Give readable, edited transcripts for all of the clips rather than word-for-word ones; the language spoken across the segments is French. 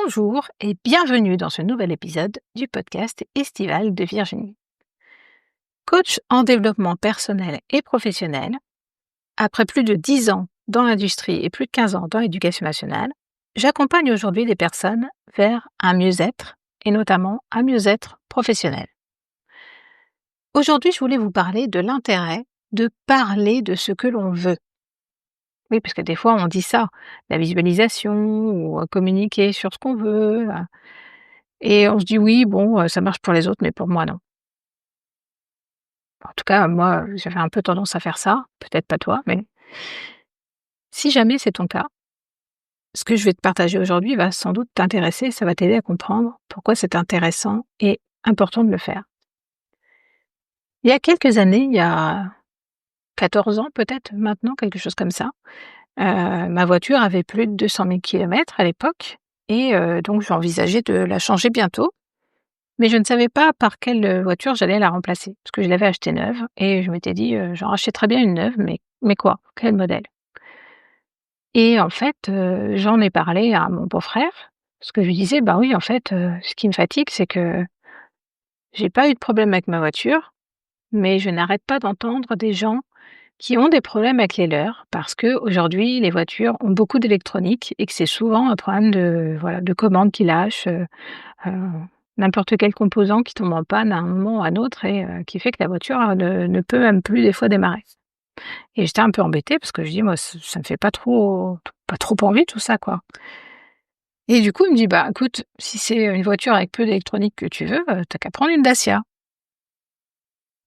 Bonjour et bienvenue dans ce nouvel épisode du podcast estival de Virginie. Coach en développement personnel et professionnel, après plus de 10 ans dans l'industrie et plus de 15 ans dans l'éducation nationale, j'accompagne aujourd'hui des personnes vers un mieux-être et notamment un mieux-être professionnel. Aujourd'hui, je voulais vous parler de l'intérêt de parler de ce que l'on veut. Oui, parce que des fois, on dit ça, la visualisation ou communiquer sur ce qu'on veut. Et on se dit: «Oui, bon, ça marche pour les autres, mais pour moi, non». En tout cas, moi, j'avais un peu tendance à faire ça, peut-être pas toi, mais si jamais c'est ton cas, ce que je vais te partager aujourd'hui va sans doute t'intéresser, ça va t'aider à comprendre pourquoi c'est intéressant et important de le faire. Il y a quelques années, il y a 14 ans peut-être maintenant, quelque chose comme ça, ma voiture avait plus de 200 000 kilomètres à l'époque et donc j'envisageais de la changer bientôt. Mais je ne savais pas par quelle, voiture j'allais la remplacer. Parce que je l'avais achetée neuve et je m'étais dit: «J'en rachèterais bien une neuve, mais quoi? Quel modèle?» Et en fait, j'en ai parlé à mon beau-frère, parce que je lui disais: «Bah oui, en fait, ce qui me fatigue, c'est que j'ai pas eu de problème avec ma voiture, mais je n'arrête pas d'entendre des gens qui ont des problèmes avec les leurs, parce qu'aujourd'hui, les voitures ont beaucoup d'électronique et que c'est souvent un problème de, voilà, de commande qui lâche, heu, n'importe quel composant qui tombe en panne à un moment ou à un autre et qui fait que la voiture, ne peut même plus des fois démarrer. Et j'étais un peu embêtée parce que je dis: «Moi, ça me fait pas trop envie tout ça, quoi». Et du coup, il me dit: «Bah, écoute, si c'est une voiture avec peu d'électronique que tu veux, tu qu'à prendre une Dacia».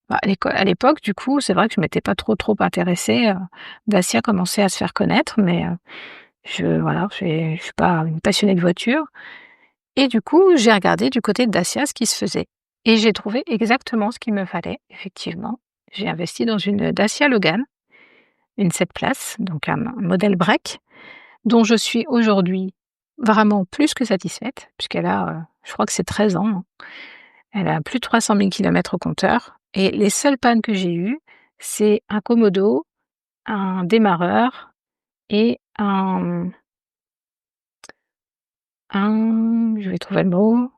Bah, à l'époque, du coup, c'est vrai que je m'étais pas trop intéressée, Dacia commençait à se faire connaître, mais je suis pas une passionnée de voiture. Et du coup, j'ai regardé du côté de Dacia ce qui se faisait et j'ai trouvé exactement ce qu'il me fallait, effectivement. J'ai investi dans une Dacia Logan, une 7 places, donc un modèle break, dont je suis aujourd'hui vraiment plus que satisfaite puisqu'elle a, je crois que c'est 13 ans, hein. Elle a plus de 300 000 kilomètres au compteur et les seules pannes que j'ai eues, c'est un commodo, un démarreur et je vais trouver le mot,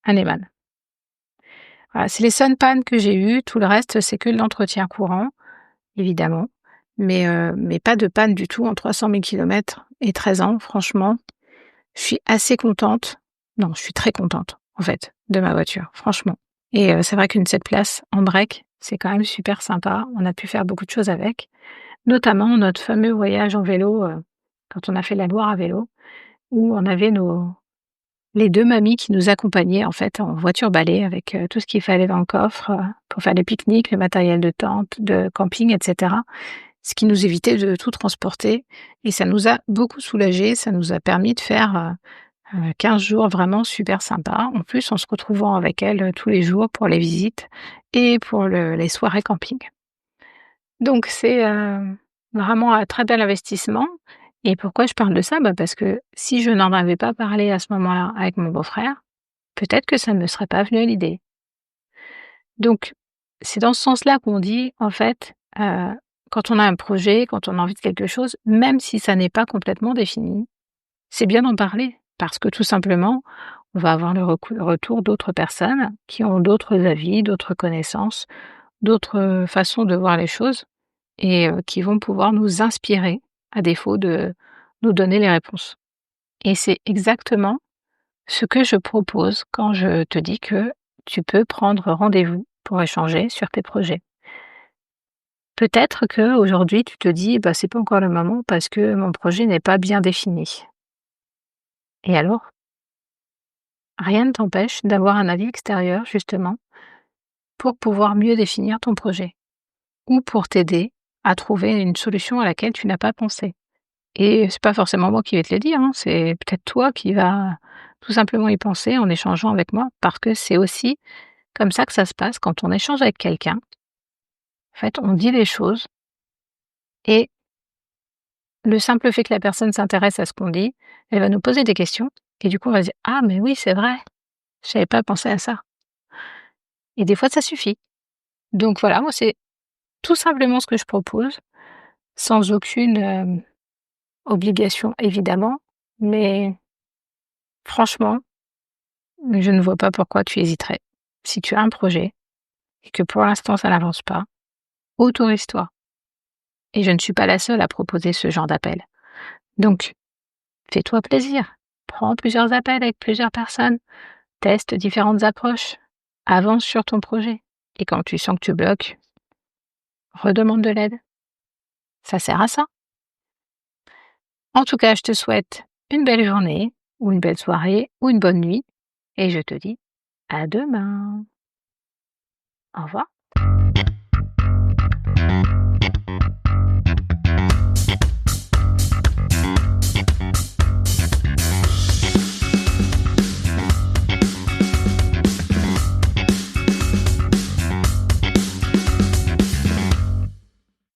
un Neumann. Voilà, c'est les seules pannes que j'ai eues, tout le reste, c'est que de l'entretien courant, évidemment, mais pas de panne du tout en 300 000 kilomètres et 13 ans. Franchement, je suis assez contente. Non, je suis très contente, en fait, de ma voiture, franchement. Et c'est vrai qu'une 7 places en break, c'est quand même super sympa. On a pu faire beaucoup de choses avec, notamment notre fameux voyage en vélo, quand on a fait la Loire à vélo, où on avait les 2 mamies qui nous accompagnaient, en fait, en voiture balai avec, tout ce qu'il fallait dans le coffre, pour faire des pique-niques, le matériel de tente, de camping et cetera. Ce qui nous évitait de tout transporter et ça nous a beaucoup soulagés. Ça nous a permis de faire, 15 jours vraiment super sympas. En plus, en se retrouvant avec elles, tous les jours pour les visites et pour les soirées camping. Donc c'est, vraiment un très bel investissement. Et pourquoi je parle de ça? Bah, parce que si je n'en avais pas parlé à ce moment-là avec mon beau-frère, peut-être que ça ne me serait pas venu à l'idée. Donc c'est dans ce sens-là qu'on dit, en fait, quand on a un projet, quand on a envie de quelque chose, même si ça n'est pas complètement défini, c'est bien d'en parler. Parce que tout simplement, on va avoir le retour d'autres personnes qui ont d'autres avis, d'autres connaissances, d'autres, façons de voir les choses et qui vont pouvoir nous inspirer, à défaut de nous donner les réponses. Et c'est exactement ce que je propose quand je te dis que tu peux prendre rendez-vous pour échanger sur tes projets. Peut-être qu'aujourd'hui tu te dis: «Bah, c'est pas encore le moment parce que mon projet n'est pas bien défini». Et alors, rien ne t'empêche d'avoir un avis extérieur justement pour pouvoir mieux définir ton projet ou pour t'aider à trouver une solution à laquelle tu n'as pas pensé. Et c'est pas forcément moi qui vais te le dire, hein, c'est peut-être toi qui vas tout simplement y penser en échangeant avec moi, parce que c'est aussi comme ça que ça se passe quand on échange avec quelqu'un. En fait, on dit les choses et le simple fait que la personne s'intéresse à ce qu'on dit, elle va nous poser des questions et du coup, on va se dire: «Ah mais oui, c'est vrai, j'avais pas pensé à ça» et des fois, ça suffit. Donc voilà, moi, c'est tout simplement ce que je propose, sans aucune, obligation évidemment, mais Franchement, je ne vois pas pourquoi tu hésiterais. Si tu as un projet et que pour l'instant ça n'avance pas, autorise-toi. Et je ne suis pas la seule à proposer ce genre d'appel. Donc, fais-toi plaisir. Prends plusieurs appels avec plusieurs personnes. Teste différentes approches. Avance sur ton projet. Et quand tu sens que tu bloques, redemande de l'aide. Ça sert à ça. En tout cas, je te souhaite une belle journée, ou une belle soirée, ou une bonne nuit. Et je te dis à demain. Au revoir.